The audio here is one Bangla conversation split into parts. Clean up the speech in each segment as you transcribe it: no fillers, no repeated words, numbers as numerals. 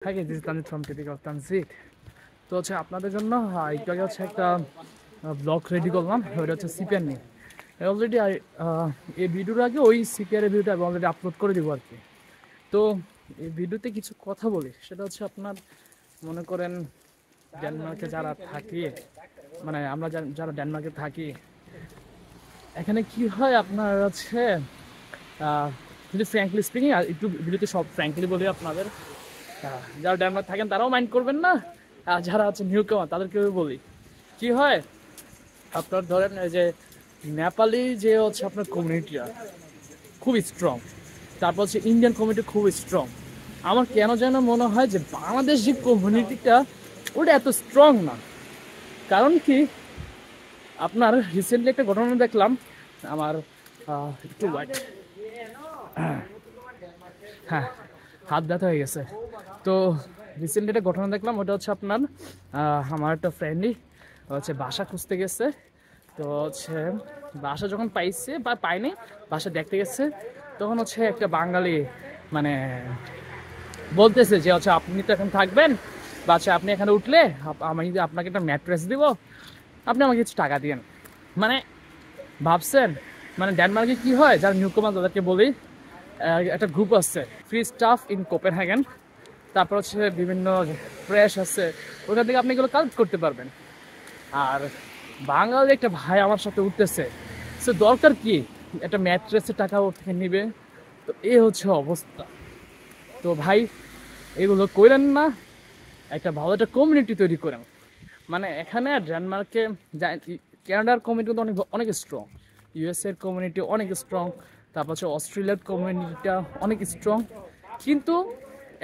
Hi guys, this is Tanzit from Typical Tanzit. তো হচ্ছে আপনাদের জন্য একটু আগে হচ্ছে একটা ব্লগ রেডি করলাম, ওইটা হচ্ছে সিপিআর নিয়ে। অলরেডি এই ভিডিওর আগে ওই সিপিআর এর ভিডিওটা আমি অলরেডি আপলোড করে দিব আর কি। তো এই ভিডিওতে কিছু কথা বলি, সেটা হচ্ছে আপনার মনে করেন ডেনমার্কে যারা থাকি, মানে আমরা যারা ডেনমার্কে থাকি, এখানে কি হয় আপনার হচ্ছে যদি ফ্র্যাঙ্কলি স্পিকিং, আর একটু ভিডিওতে সব ফ্র্যাঙ্কলি বলি আপনাদের, যারা ডেনমার্ক থাকেন তারাও মাইন্ড করবেন না, আর যারা হচ্ছে নিউ কামার তাদেরকেও বলি। কি হয় আপনার ধরেন এই যে নেপালি যে হচ্ছে আপনার কমিউনিটিটা খুব স্ট্রং, তারপর হচ্ছে ইন্ডিয়ান কমিউনিটি খুব স্ট্রং। আমার কেন যেন মনে হয় যে বাংলাদেশ যে কমিউনিটিটা ওটা এত স্ট্রং না। কারণ কি, আপনার রিসেন্টলি একটা ঘটনা দেখলাম, আমার একটু হোয়াইট, হ্যাঁ হাত ব্যথা হয়ে গেছে। তো রিসেন্টলি একটা ঘটনা দেখলাম, ওটা হচ্ছে আপনার আমার একটা ফ্রেন্ডই হচ্ছে বাসা খুঁজতে গেছে। তো হচ্ছে বাসা যখন পাইছে বা পায়নি, বাসা দেখতে গেছে, তখন হচ্ছে একটা বাঙালি মানে বলতেছে যে হচ্ছে আপনি তো এখন থাকবেন, বা হচ্ছে আপনি এখানে উঠলে আমি যদি আপনাকে একটা ম্যাট্রেস দিব, আপনি আমাকে কিছু টাকা দিয়েন। মানে ভাবছেন, মানে ডেনমার্কে কি হয়, যারা নিউ কামার তাদেরকে বলি, একটা গ্রুপ আছে ফ্রি স্টাফ ইন কোপেনহেগেন, তারপর হচ্ছে বিভিন্ন ফ্রেশ আছে, ওখান থেকে আপনি এগুলো কালেক্ট করতে পারবেন। আর বাঙালি একটা ভাই আমার সাথে উঠতেছে, সে দরকার কি একটা ম্যাট্রেসের টাকা ওর থেকে নিবে? তো এই হচ্ছে অবস্থা। তো ভাই এগুলো করেন না, একটা ভালো একটা কমিউনিটি তৈরি করেন। মানে এখানে ডেনমার্কে কানাডার কমিউনিটি কিন্তু অনেক অনেক স্ট্রং, ইউএসএর কমিউনিটি অনেক স্ট্রং, তারপর হচ্ছে অস্ট্রেলিয়ার কমিউনিটিটা অনেক স্ট্রং। কিন্তু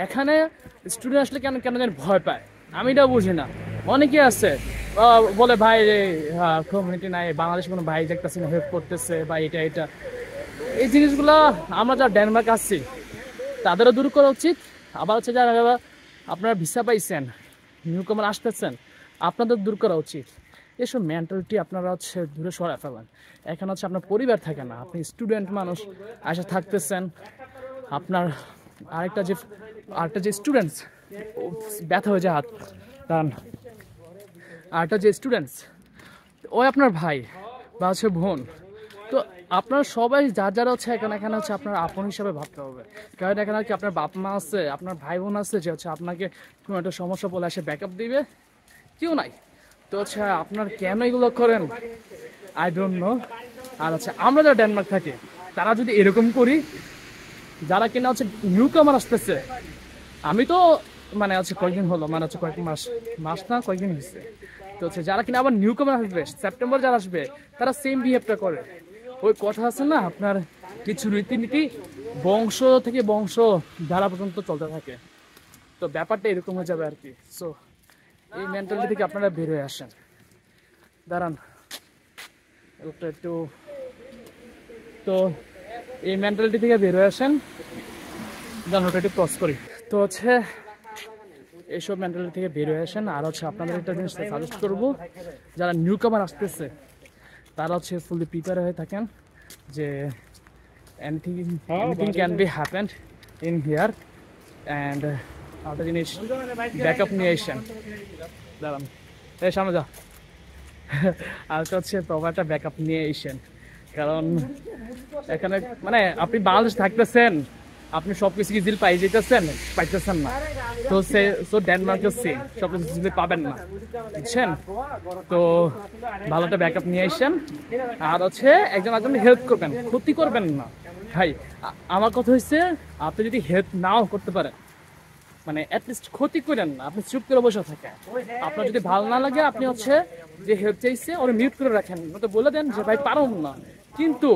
এখানে স্টুডেন্ট আসলে কেন কেন যেন ভয় পায়, আমি এটা বুঝি না। অনেকে আছে বলে ভাই কমিউনিটি নাই, বাংলাদেশ কোনো ভাই দেখতেছে না হেল্প করতেছে বা এটা এটা, এই জিনিসগুলো আমরা যারা ডেনমার্ক আসছি তাদেরও দূর করা উচিত। আবার হচ্ছে যারা আপনারা ভিসা পাইছেন, নিউ কামার আসতেছেন, আপনাদের দূর করা উচিত। এসব মেন্টালিটি আপনারা হচ্ছে দূরে সরায় ফেলেন। এখানে হচ্ছে আপনার পরিবার থাকে না, আপনি স্টুডেন্ট মানুষ আসে থাকতেছেন। আপনার আরেকটা যে স্টুডেন্টস ব্যথা হয়ে যায় হাত, কারণ আরেকটা যে স্টুডেন্টস ওই আপনার ভাই বা হচ্ছে বোন। তো আপনারা সবাই যারা হচ্ছে এখানে হচ্ছে আপনার আপন হিসাবে ভাবতে হবে। কারণ এখানে কি আপনার বাপ মা আছে, আপনার ভাই বোন আছে যে হচ্ছে আপনাকে কোনো একটা সমস্যা বলে এসে ব্যাকআপ দিবে? কেউ নাই। তো হচ্ছে আপনার কেন এগুলো করেন আই ডোন্ট নো। আর হচ্ছে আমরা যারা ডেনমার্ক থাকি তারা যদি এরকম করি, যারা কিনা হচ্ছে নিউ কামার আসতেছে, আমি তো মানে হচ্ছে কয়েকদিন হলো, মানে হচ্ছে কয়েক মাস না কয়েকদিন হয়েছে। তো হচ্ছে যারা কিনা আবার নিউ কামার আসবে, সেপ্টেম্বর যারা আসবে, তারা সেম বিহেভটা করে। ওই কথা আছে না আপনার, কিছু রীতিনীতি বংশ থেকে বংশ ধারা পর্যন্ত চলতে থাকে। তো ব্যাপারটা এরকম হয়ে যাবে আর কি। সো এই মেন্টালিটি থেকে আপনারা বের হয়ে আসেন। দাঁড়ান একটু, তো এই মেন্টালিটি থেকে বের হয়ে আসেন। দাঁড়ান ওটা একটু ক্রস করি। তো হচ্ছে এইসব মেন্টালিটি থেকে বের হয়ে আসেন। আর হচ্ছে আপনাদের একটা জিনিস সাজেস্ট করবো, যারা নিউ কামার আসতেছে তারা হচ্ছে ফুললি প্রিপেয়ার হয়ে থাকেন যে anything can be happened in here. And আরেকটা জিনিস, ব্যাকআপ নিয়ে এসেন। দাঁড়ান এই সামনে যা। আর হচ্ছে প্রপারটা ব্যাকআপ নিয়ে এসেন, কারণ এখানে মানে আপনি বাংলাদেশ থাকতেছেন, আপনি সবকিছু ইজিলি পাইতেছেন না। তো ডেনমার্কেও সেম, সবকিছু ইজিলি পাবেন না, বুঝছেন? তো ভালোটা ব্যাকআপ নিয়ে আসেন। আর হচ্ছে একজন হেল্প করবেন, ক্ষতি করবেন না ভাই। আমার কথা হচ্ছে, আপনি যদি হেল্প নাও করতে পারেন, মানে অ্যাটলিস্ট ক্ষতি করেন না, আপনি চুপ করে বসে থাকেন। আপনার যদি ভালো না লাগে, আপনি হচ্ছে যে হেল্প চাইছে ওরা মিউট করে রাখেন, তো বলে দেন যে ভাই পারুম না। কিন্তু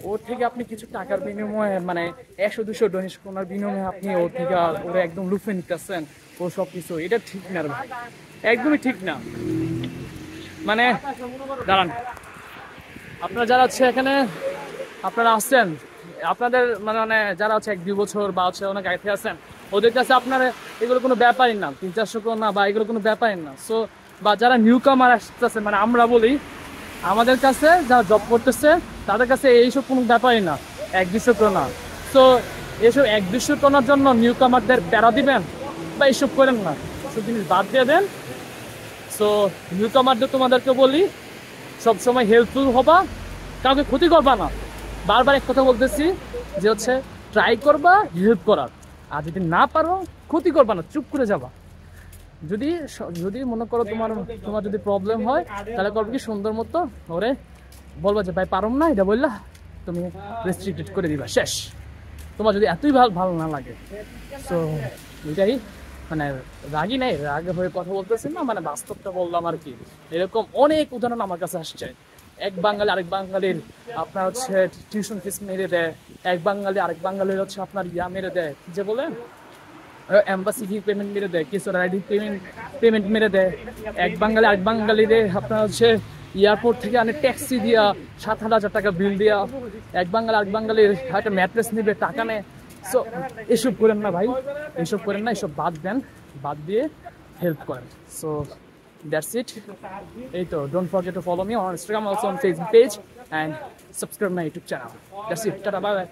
ওর থেকে আপনি কিছু টাকার বিনিময়ে, মানে 100-200 ডোনেশন করার বিনিময়ে আপনি ওর থেকে ওরা একদম লুফে নিতেছেন ও সব কিছু, এটা ঠিক না ভাই, একদমই ঠিক না। মানে দাঁড়ান, আপনারা যারা হচ্ছে এখানে আপনারা আসছেন, আপনাদের মানে যারা হচ্ছে 1-2 বছর বা হচ্ছে অনেক আগে আছেন, ওদের কাছে আপনার এগুলো কোনো ব্যাপারই না, 300-400 না বা এগুলো কোনো ব্যাপারই না। সো বা যারা নিউ কামার আসতেছে, মানে আমরা বলি আমাদের কাছে যারা জব করতেছে তাদের কাছে এইসব কোনো ব্যাপারই না, 1-200 না। সো এইসব 1-200 জন্য নিউ কামারদের প্যারা দিবেন, বা এইসব করেন না, সব জিনিস বাদ দিয়ে দেন। সো নিউকামারদের তোমাদেরকে বলি, সবসময় হেল্পফুল হবা, কাউকে ক্ষতি করবা না। বারবার এক কথা বলতেছি যে হচ্ছে ট্রাই করবা হেল্প করার, আর যদি না পারো ক্ষতি করবা না, চুপ করে যাবা। যদি যদি মনে করো তোমার তোমার যদি প্রবলেম হয়, তাহলে করবে কি সুন্দর মতো ওরে বলবা যে ভাই পারম না, এটা বললা তুমি রেস্ট্রিক্টেড করে দিবা, শেষ। তোমার যদি এতই ভালো না লাগে। সো এটাই, মানে রাগই নাই, রাগে হয়ে কথা বলতেছি না, মানে বাস্তবটা বললাম আর কি। এরকম অনেক উদাহরণ আমার কাছে আসছে। এক বাঙালি আরেক বাঙালির আপনার হচ্ছে টিউশন ফিস মেরে দেয়, এক বাঙালি আরেক বাঙালির হচ্ছে আপনার ইয়া মেরে দেয়, কি যে বলে এম্বাসি ফি পেমেন্ট মেরে দেয়, কিছু রাইডিং পেমেন্ট মেরে দেয়। এক বাঙালি আরেক বাঙালিরে আপনার হচ্ছে এয়ারপোর্ট থেকে আনে ট্যাক্সি দিয়া 7,000 টাকা বিল দিয়া, এক বাঙালি আরেক বাঙালির একটা ম্যাট্রেস নিবে টাকা নেয়। সো এসব করেন না ভাই, এসব করেন না, এসব বাদ দেন, বাদ দিয়ে হেল্প করেন। So that's it. এই তো, don't forget to follow me on Instagram, also on Facebook page, and subscribe my YouTube channel. That's it, tata, bye bye.